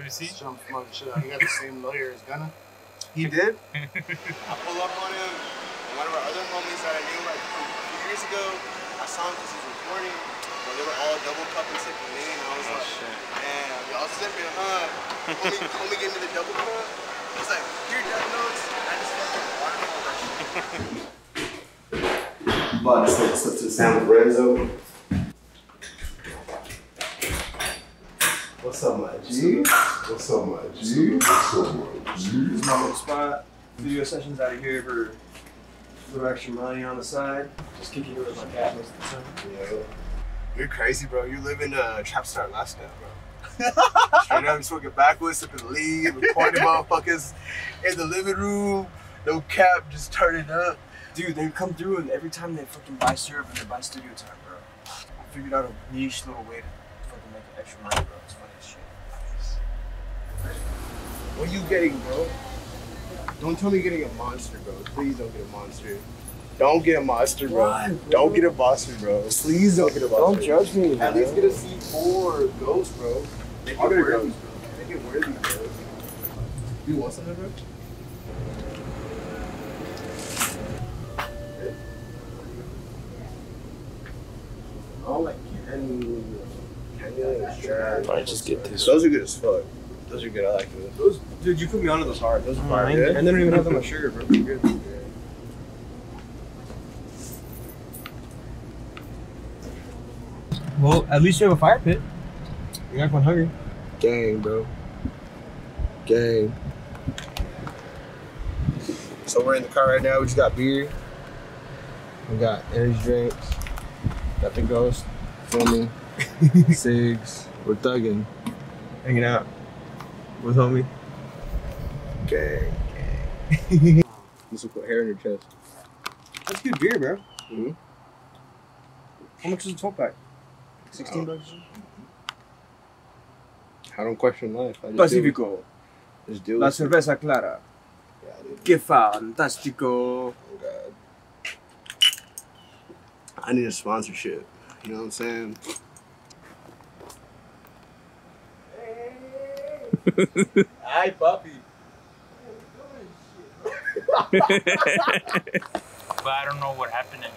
me see. Jump smoke shit out. He got the same lawyer as Gunna. He did? I pull up on him, and one of our other homies that I knew like a few years ago, I saw him because he was recording. Well, they were all double cupping sipping lean, and I was like, shit. damn, y'all sipping, huh? Homie gave me the double cup. He was like, here, Death Notes. And I just fucking waterfall that shit. But I just slip to the San Lorenzo. What's up, my G? What's up, my G? What's up, my G? This is my little spot. Video sessions out of here for a little extra money on the side. Just kicking it with my cat most of the time. Yeah. You're crazy, bro. You live in a trap star lifestyle, bro. Straight up, smoking backwoods, sipping lead, recording motherfuckers in the living room. No cap, just turn it up. Dude, they come through and every time they fucking buy syrup and they buy studio time, bro. I figured out a niche little way to fucking make extra money, bro. It's funny as shit. What are you getting, bro? Don't tell me you're getting a monster, bro. Please don't get a monster. Don't get a monster, bro. Why, bro? Don't get a monster, bro. Please don't get a monster. Don't judge me, man. At least get a C4 ghost, bro. Make it worthy, bro. Make it worthy, bro. You want something, bro? Oh, like candy is trash. Might just get this. Those are good as fuck. Those are good. I like those. Those, dude, you put me onto those hard. Those are fire. Yeah. And they don't even have that much sugar, bro. Good. Well, at least you have a fire pit. You're not going hungry. Gang, bro. Gang. So we're in the car right now. We just got beer. We got energy drinks. Got the ghost. Filming. Cigs. We're thugging. Hanging out with homie. Gang. This will put hair in your chest. That's good beer, bro. Mm-hmm. How much is a 12 pack? 16 bucks? I don't question life. Pacífico. Just do La it. cerveza clara. Yeah, dude. Qué fantástico. Oh, God. I need a sponsorship. You know what I'm saying? Ay, papi. But I don't know what happened to him.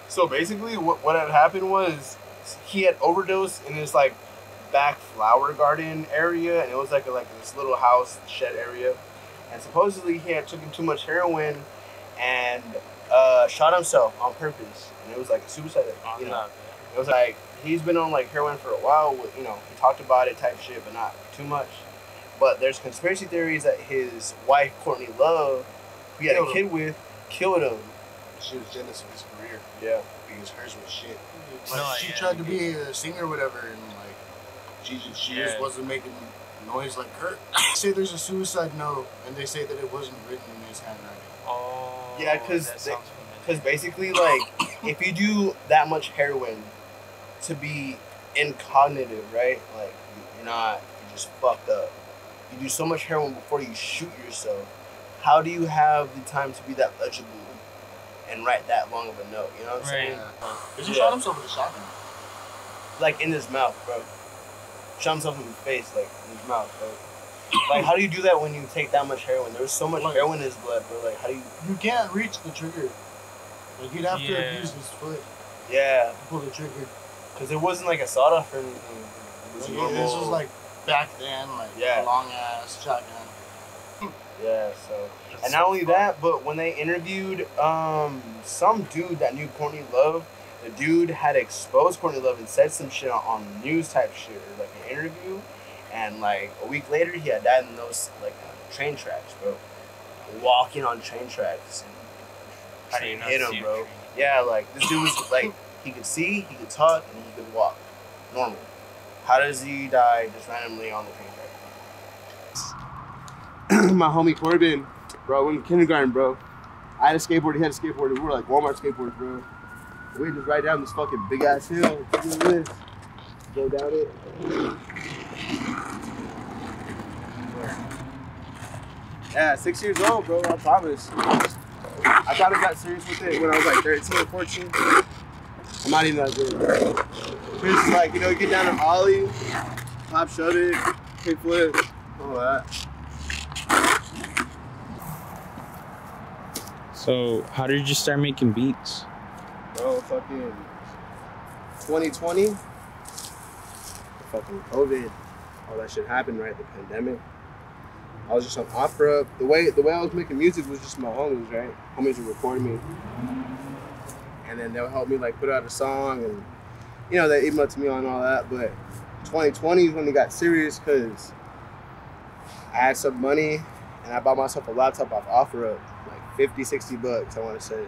So basically, what had happened was he had overdosed in this like back flower garden area, and it was like this little house shed area. And supposedly he had taken too much heroin and shot himself on purpose. And it was like a suicide. You know, it was like he's been on like heroin for a while. With, you know, he talked about it type shit, but not too much. But there's conspiracy theories that his wife Courtney Love, who he had a kid with, killed him. She was jealous of his career. Yeah. Because hers was shit. No, Like, she tried to be a singer or whatever, and like she just wasn't making noise like Kurt. Say there's a suicide note, and they say that it wasn't written in his handwriting. Oh. Yeah, because basically, like, if you do that much heroin to be incognitive, right? Like, you're just fucked up. You do so much heroin before you shoot yourself. How do you have the time to be that legible and write that long of a note? You know what I'm saying? Because he shot himself with a shotgun. Like in his mouth, bro. Shot himself in the face, like in his mouth, bro. Like, how do you do that when you take that much heroin? There was so much heroin in his blood, bro. Like, how do you? You can't reach the trigger. Like, you'd have to abuse his foot. Yeah. To pull the trigger. Because it wasn't like a sawed-off or anything. It was normal. This was like back then, like a long ass shotgun. Yeah, so. And not only that, but when they interviewed some dude that knew Courtney Love, the dude had exposed Courtney Love and said some shit on news type shit, or like an interview. And like a week later, he had died in those like train tracks, bro. Walking on train tracks. How do you not hit see him, bro? a train? Yeah, like this dude was like, he could see, he could talk, and he could walk. Normal. How does he die just randomly on the train track? My homie Corbin, bro, in kindergarten, bro. I had a skateboard, he had a skateboard. We were like Walmart skateboards, bro. We just ride down this fucking big ass hill. Look at this. Go down it. Yeah, 6 years old, bro, I promise. I thought I got serious with it when I was like 13 or 14. I'm not even that good, bro. It's like, you know, you get down an ollie, pop shove it, kick flip. All that. So, how did you start making beats? Bro, fucking 2020, fucking COVID, all that shit happened, right? The pandemic. I was just on Opera. The way I was making music was just my homies, right? Homies would record me, and then they'll help me like put out a song, and you know they email to me on all that. But 2020 is when it got serious because I had some money, and I bought myself a laptop off OfferUp, like 50, 60 bucks, I want to say.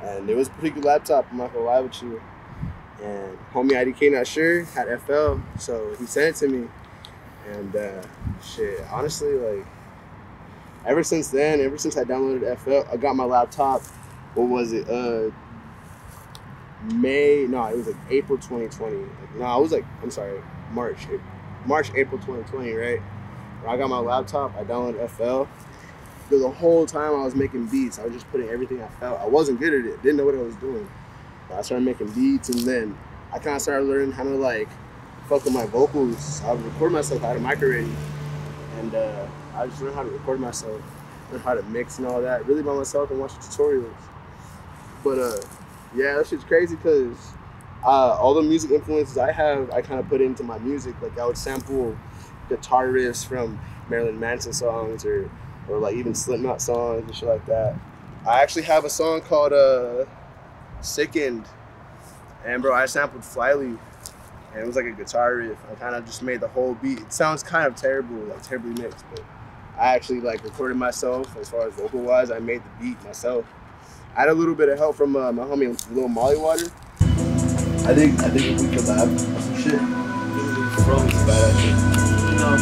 And it was a pretty good laptop, I'm not gonna lie with you. And homie IDK Not Sure had FL, so he sent it to me. And shit, honestly, like, ever since then, ever since I downloaded FL, I got my laptop, what was it, it was like April 2020. March, April 2020, right? When I got my laptop, I downloaded FL. But the whole time I was making beats, I was just putting everything I felt. I wasn't good at it, didn't know what I was doing. But I started making beats, and then I kind of started learning how to like fuck with my vocals. I would record myself, I had a mic already, and I just learned how to record myself, learn how to mix and all that, really by myself, and watch tutorials. But yeah, that shit's crazy because all the music influences I have, I kind of put into my music. Like I would sample guitar riffs from Marilyn Manson songs, or like even Slipknot songs and shit like that. I actually have a song called Sickened, and bro, I sampled Flyleaf, and it was like a guitar riff. I kind of just made the whole beat. It sounds kind of terrible, like terribly mixed, but I actually like recorded myself as far as vocal wise. I made the beat myself. I had a little bit of help from my homie Lil Molly Water. I think if we collab some shit, bro, it's bad shit. You know,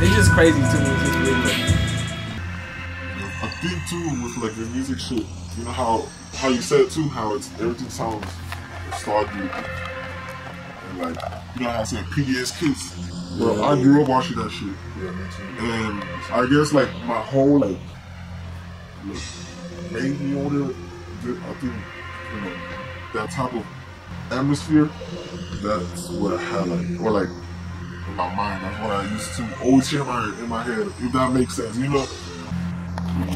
it's just crazy to me. It's just weird. I think too with like the music shit, you know how you said too, how everything sounds nostalgic, and like you know how I said PBS Kids. Bro, I grew up watching that shit. Yeah, me too. And I guess like my whole like made me want to. I think you know that type of atmosphere. That's what I had like, or like in my mind. That's what I used to always hear in my head. If that makes sense, you know. I'm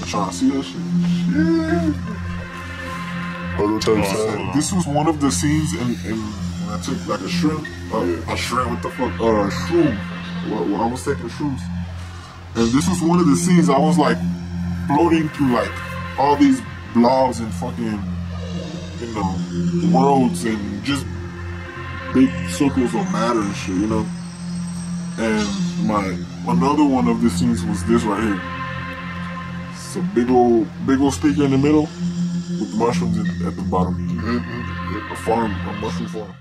trying to see that shit. Yeah. This was one of the scenes in when I took like a shrimp. What the fuck? Shroom. Well, I was taking shrooms. And this was one of the scenes I was like floating through like all these blogs and fucking, you know, worlds and just big circles of matter and shit, you know? And another one of the scenes was this right here. It's a big old speaker in the middle with mushrooms at the bottom. A mushroom farm.